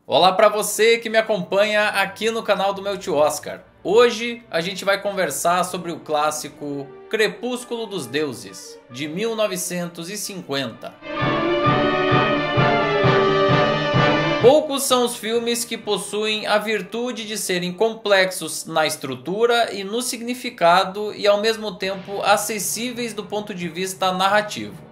Olá para você que me acompanha aqui no canal do meu tio Oscar. Hoje a gente vai conversar sobre o clássico Crepúsculo dos Deuses, de 1950. Poucos são os filmes que possuem a virtude de serem complexos na estrutura e no significado e ao mesmo tempo acessíveis do ponto de vista narrativo.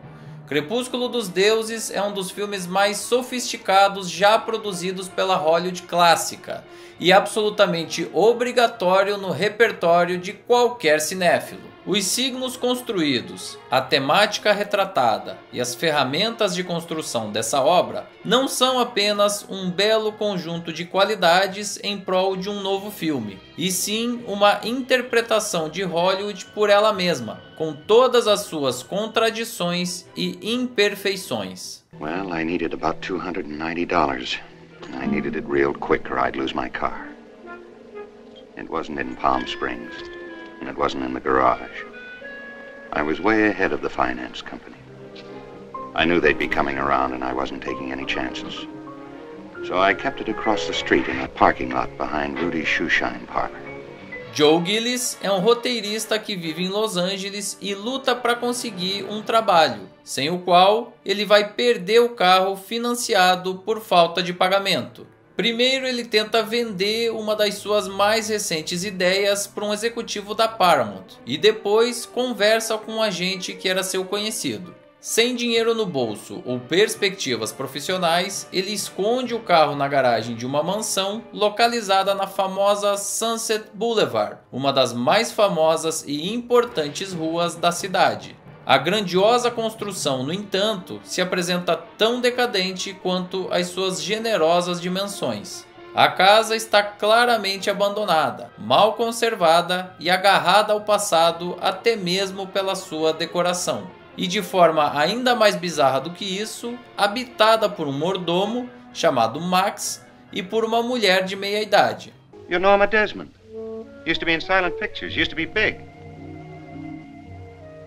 Crepúsculo dos Deuses é um dos filmes mais sofisticados já produzidos pela Hollywood clássica e absolutamente obrigatório no repertório de qualquer cinéfilo. Os signos construídos, a temática retratada e as ferramentas de construção dessa obra não são apenas um belo conjunto de qualidades em prol de um novo filme, e sim uma interpretação de Hollywood por ela mesma, com todas as suas contradições e imperfeições. Well, I needed about $290. I needed it real quick or I'd lose my car. It wasn't in Palm Springs. And it wasn't in the garage. I was way ahead of the finance company. I knew they'd be coming around and I wasn't taking any chances. So I kept it across the street in a parking lot behind Rudy's Shoeshine Parlor. Joe Gillis é um roteirista que vive em Los Angeles e luta para conseguir um trabalho, sem o qual ele vai perder o carro financiado por falta de pagamento. Primeiro ele tenta vender uma das suas mais recentes ideias para um executivo da Paramount e depois conversa com um agente que era seu conhecido. Sem dinheiro no bolso ou perspectivas profissionais, ele esconde o carro na garagem de uma mansão localizada na famosa Sunset Boulevard, uma das mais famosas e importantes ruas da cidade. A grandiosa construção, no entanto, se apresenta tão decadente quanto as suas generosas dimensões. A casa está claramente abandonada, mal conservada e agarrada ao passado até mesmo pela sua decoração. E de forma ainda mais bizarra do que isso, habitada por um mordomo chamado Max e por uma mulher de meia idade. You're Norma Desmond. Used to be in silent pictures, used to be big.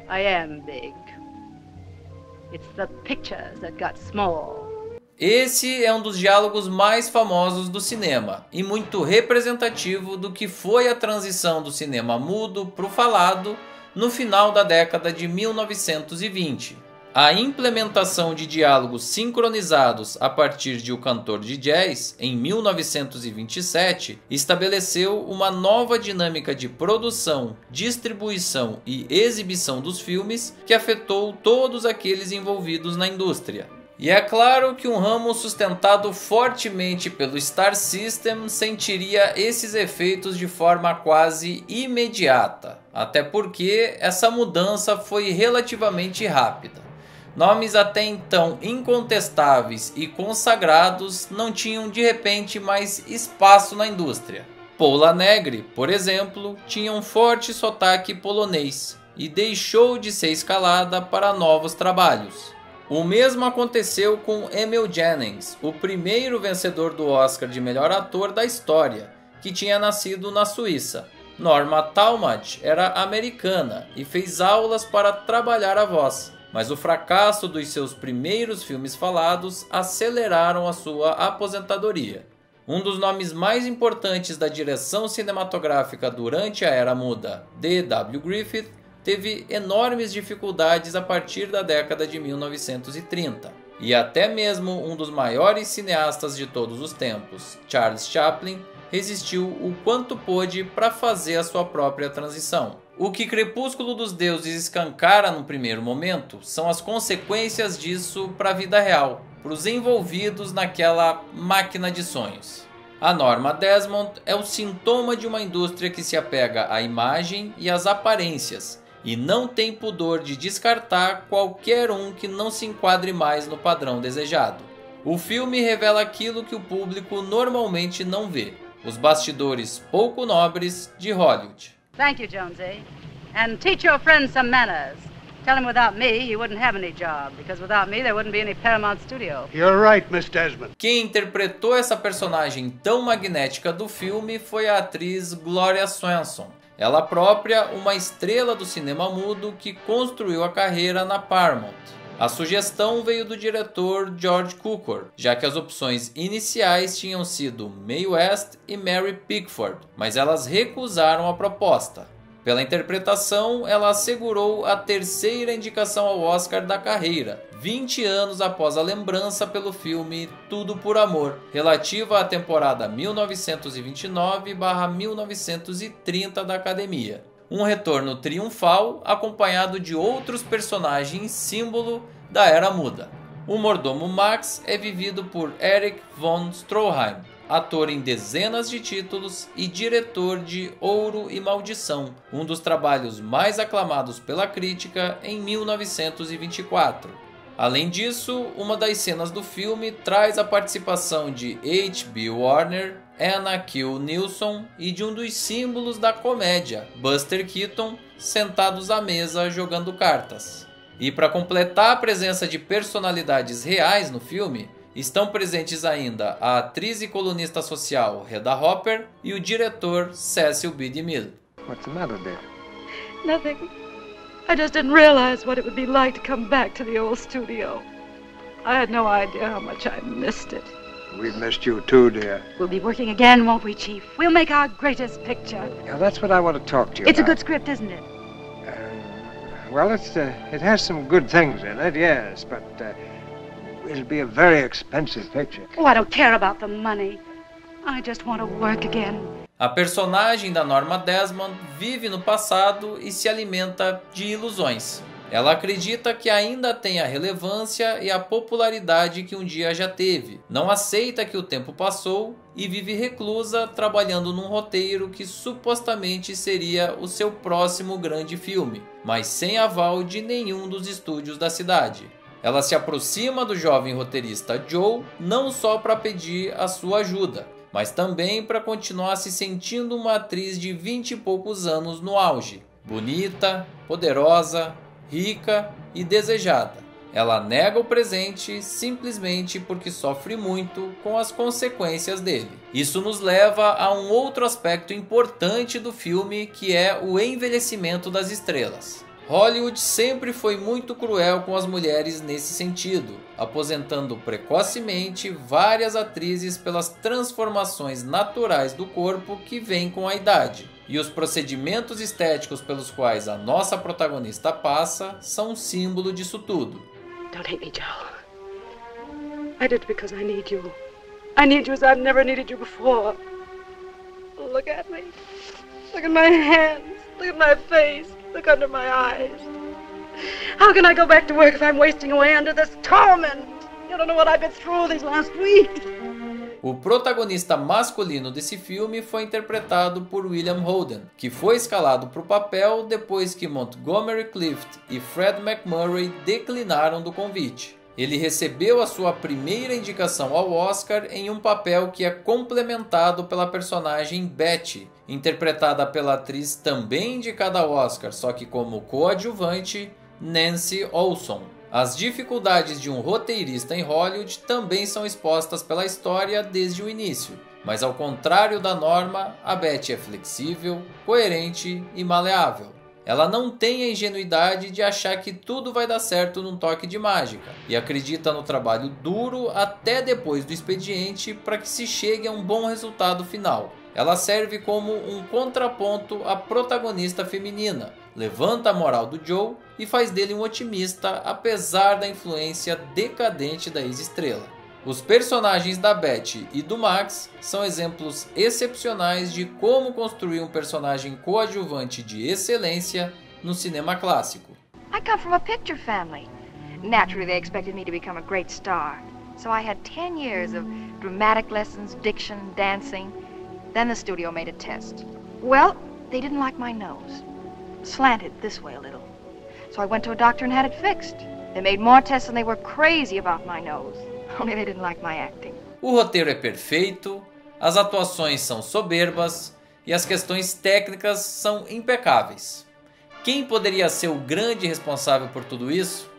I am big. It's the pictures that got small. Esse é um dos diálogos mais famosos do cinema e muito representativo do que foi a transição do cinema mudo para o falado no final da década de 1920. A implementação de diálogos sincronizados a partir de O Cantor de Jazz, em 1927, estabeleceu uma nova dinâmica de produção, distribuição e exibição dos filmes que afetou todos aqueles envolvidos na indústria. E é claro que um ramo sustentado fortemente pelo Star System sentiria esses efeitos de forma quase imediata, até porque essa mudança foi relativamente rápida. Nomes até então incontestáveis e consagrados não tinham de repente mais espaço na indústria. Pola Negri, por exemplo, tinha um forte sotaque polonês e deixou de ser escalada para novos trabalhos. O mesmo aconteceu com Emil Jannings, o primeiro vencedor do Oscar de melhor ator da história, que tinha nascido na Suíça. Norma Talmadge era americana e fez aulas para trabalhar a voz. Mas o fracasso dos seus primeiros filmes falados aceleraram a sua aposentadoria. Um dos nomes mais importantes da direção cinematográfica durante a Era Muda, D.W. Griffith, teve enormes dificuldades a partir da década de 1930. E até mesmo um dos maiores cineastas de todos os tempos, Charles Chaplin, resistiu o quanto pôde para fazer a sua própria transição. O que Crepúsculo dos Deuses escancara no primeiro momento são as consequências disso para a vida real, para os envolvidos naquela máquina de sonhos. A Norma Desmond é o sintoma de uma indústria que se apega à imagem e às aparências, e não tem pudor de descartar qualquer um que não se enquadre mais no padrão desejado. O filme revela aquilo que o público normalmente não vê, os bastidores pouco nobres de Hollywood. Thank you, Jonesy. And teach your friends some manners. Tell him without me, you wouldn't have any job, because without me there wouldn't be any Paramount Studio. You're right, Miss Desmond. Quem interpretou essa personagem tão magnética do filme foi a atriz Gloria Swanson. Ela própria, uma estrela do cinema mudo que construiu a carreira na Paramount. A sugestão veio do diretor George Cukor, já que as opções iniciais tinham sido Mae West e Mary Pickford, mas elas recusaram a proposta. Pela interpretação, ela assegurou a terceira indicação ao Oscar da carreira, 20 anos após a lembrança pelo filme Tudo por Amor, relativa à temporada 1929/1930 da Academia. Um retorno triunfal acompanhado de outros personagens símbolo da Era Muda. O mordomo Max é vivido por Erich von Stroheim, ator em dezenas de títulos e diretor de Ouro e Maldição, um dos trabalhos mais aclamados pela crítica em 1924. Além disso, uma das cenas do filme traz a participação de H.B. Warner, Anna Q. Nilsson e de um dos símbolos da comédia, Buster Keaton, sentados à mesa jogando cartas. E para completar a presença de personalidades reais no filme, estão presentes ainda a atriz e colunista social Hedda Hopper e o diretor Cecil B. DeMille. What's the matter, dear? Nothing. I just didn't realize what it would be like to come back to the old studio. I had no idea how much I missed it. We've missed you too, dear. We'll be working again, won't we, Chief? We'll make our greatest picture. Yeah, that's what I want to talk to you It's a about. good script, isn't it? Well, it has some good things in it, yes, but it'll be a very expensive picture. Oh, I don't care about the money. I just want to work again. A personagem da Norma Desmond vive no passado e se alimenta de ilusões. Ela acredita que ainda tem a relevância e a popularidade que um dia já teve, não aceita que o tempo passou e vive reclusa trabalhando num roteiro que supostamente seria o seu próximo grande filme, mas sem aval de nenhum dos estúdios da cidade. Ela se aproxima do jovem roteirista Joe não só para pedir a sua ajuda, mas também para continuar se sentindo uma atriz de 20 e poucos anos no auge, bonita, poderosa, rica e desejada. Ela nega o presente simplesmente porque sofre muito com as consequências dele. Isso nos leva a um outro aspecto importante do filme, que é o envelhecimento das estrelas. Hollywood sempre foi muito cruel com as mulheres nesse sentido, aposentando precocemente várias atrizes pelas transformações naturais do corpo que vêm com a idade. E os procedimentos estéticos pelos quais a nossa protagonista passa são um símbolo disso tudo. Don't hate me, Joe. I did it because I need you. I need you as I've never needed you before. Look at me. Look at my hands. Look at my face. Look under my eyes. How can I go back to work if I'm wasting away under this torment? You don't know what I've been through these last weeks. O protagonista masculino desse filme foi interpretado por William Holden, que foi escalado para o papel depois que Montgomery Clift e Fred MacMurray declinaram do convite. Ele recebeu a sua primeira indicação ao Oscar em um papel que é complementado pela personagem Betty, interpretada pela atriz também indicada ao Oscar, só que como coadjuvante, Nancy Olson. As dificuldades de um roteirista em Hollywood também são expostas pela história desde o início, mas ao contrário da Norma, a Betty é flexível, coerente e maleável. Ela não tem a ingenuidade de achar que tudo vai dar certo num toque de mágica e acredita no trabalho duro até depois do expediente para que se chegue a um bom resultado final. Ela serve como um contraponto à protagonista feminina, levanta a moral do Joe e faz dele um otimista apesar da influência decadente da ex-estrela. Os personagens da Betty e do Max são exemplos excepcionais de como construir um personagem coadjuvante de excelência no cinema clássico. I come from a picture family. Naturally, they expected me to become a great star. So I had 10 years of dramatic lessons, diction, dancing. Then the studio made a test. Well, they didn't like my nose. Slanted this way a little. So I went to a doctor and had it fixed. They made more tests and they were crazy about my nose. Only they didn't like my acting. O roteiro é perfeito, as atuações são soberbas e as questões técnicas são impecáveis. Quem poderia ser o grande responsável por tudo isso?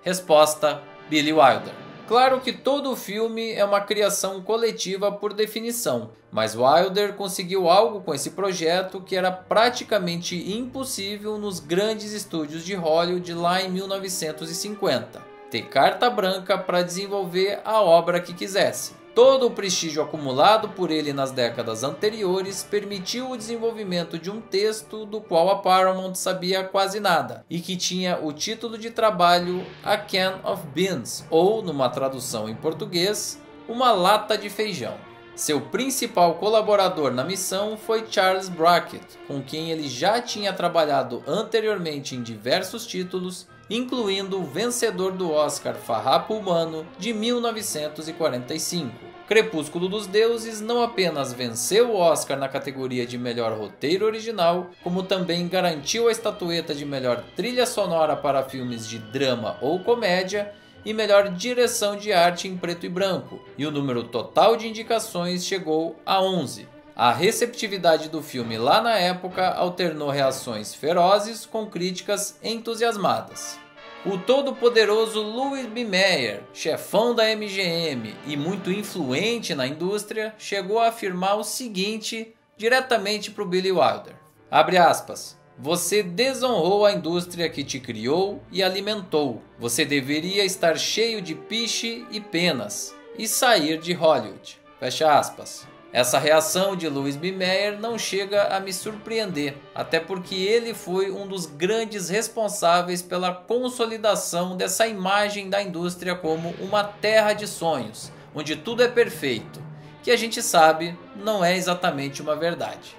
Resposta: Billy Wilder. Claro que todo o filme é uma criação coletiva por definição, mas Wilder conseguiu algo com esse projeto que era praticamente impossível nos grandes estúdios de Hollywood lá em 1950. ter carta branca para desenvolver a obra que quisesse. Todo o prestígio acumulado por ele nas décadas anteriores permitiu o desenvolvimento de um texto do qual a Paramount sabia quase nada e que tinha o título de trabalho A Can of Beans, ou, numa tradução em português, Uma Lata de Feijão. Seu principal colaborador na missão foi Charles Brackett, com quem ele já tinha trabalhado anteriormente em diversos títulos, incluindo o vencedor do Oscar Farrapo Humano de 1945. Crepúsculo dos Deuses não apenas venceu o Oscar na categoria de melhor roteiro original, como também garantiu a estatueta de melhor trilha sonora para filmes de drama ou comédia e melhor direção de arte em preto e branco, e o número total de indicações chegou a 11. A receptividade do filme lá na época alternou reações ferozes com críticas entusiasmadas. O todo-poderoso Louis B. Mayer, chefão da MGM e muito influente na indústria, chegou a afirmar o seguinte diretamente para o Billy Wilder. Abre aspas. Você desonrou a indústria que te criou e alimentou. Você deveria estar cheio de piche e penas e sair de Hollywood. Fecha aspas. Essa reação de Louis B. Mayer não chega a me surpreender, até porque ele foi um dos grandes responsáveis pela consolidação dessa imagem da indústria como uma terra de sonhos, onde tudo é perfeito, que a gente sabe não é exatamente uma verdade.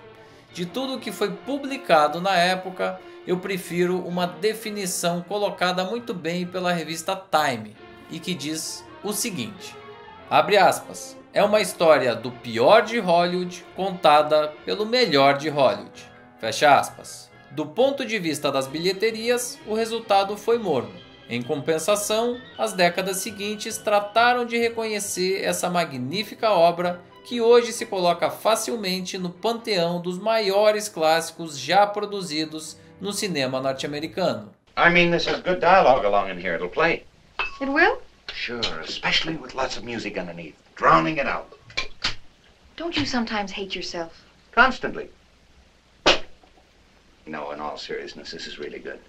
De tudo que foi publicado na época, eu prefiro uma definição colocada muito bem pela revista Time, e que diz o seguinte, abre aspas, é uma história do pior de Hollywood contada pelo melhor de Hollywood. Fecha aspas. Do ponto de vista das bilheterias, o resultado foi morno. Em compensação, as décadas seguintes trataram de reconhecer essa magnífica obra que hoje se coloca facilmente no panteão dos maiores clássicos já produzidos no cinema norte-americano. I mean, this has good dialogue along in here. It'll play. It will? Sure, especially with lots of music underneath, drowning it out. Don't you sometimes hate yourself? Constantly. No, in all seriousness, this is really good.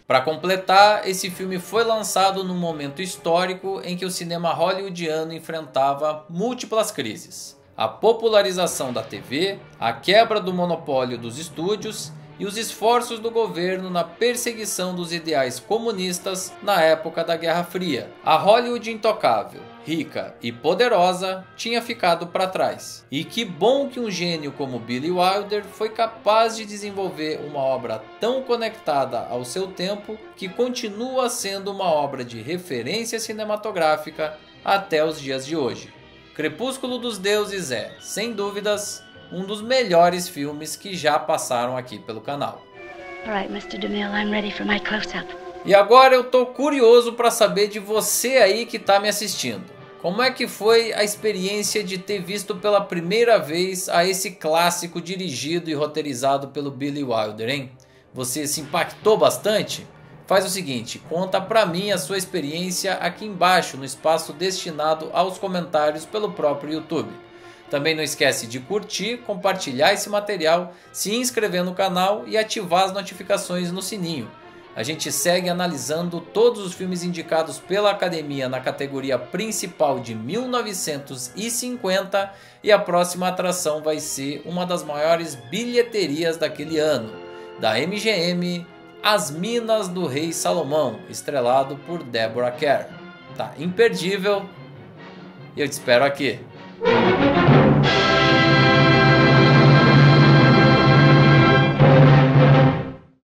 Para completar, esse filme foi lançado num momento histórico em que o cinema hollywoodiano enfrentava múltiplas crises. A popularização da TV, a quebra do monopólio dos estúdios e os esforços do governo na perseguição dos ideais comunistas na época da Guerra Fria. A Hollywood intocável, rica e poderosa tinha ficado para trás. E que bom que um gênio como Billy Wilder foi capaz de desenvolver uma obra tão conectada ao seu tempo que continua sendo uma obra de referência cinematográfica até os dias de hoje. Crepúsculo dos Deuses é, sem dúvidas, um dos melhores filmes que já passaram aqui pelo canal. All right, Mr. DeMille, I'm ready for my close-up. E agora eu tô curioso para saber de você aí que tá me assistindo. Como é que foi a experiência de ter visto pela primeira vez a esse clássico dirigido e roteirizado pelo Billy Wilder, hein? Você se impactou bastante? Faz o seguinte, conta pra mim a sua experiência aqui embaixo no espaço destinado aos comentários pelo próprio YouTube. Também não esquece de curtir, compartilhar esse material, se inscrever no canal e ativar as notificações no sininho. A gente segue analisando todos os filmes indicados pela Academia na categoria principal de 1950 e a próxima atração vai ser uma das maiores bilheterias daquele ano, da MGM, As Minas do Rei Salomão, estrelado por Deborah Kerr. Tá imperdível e eu te espero aqui.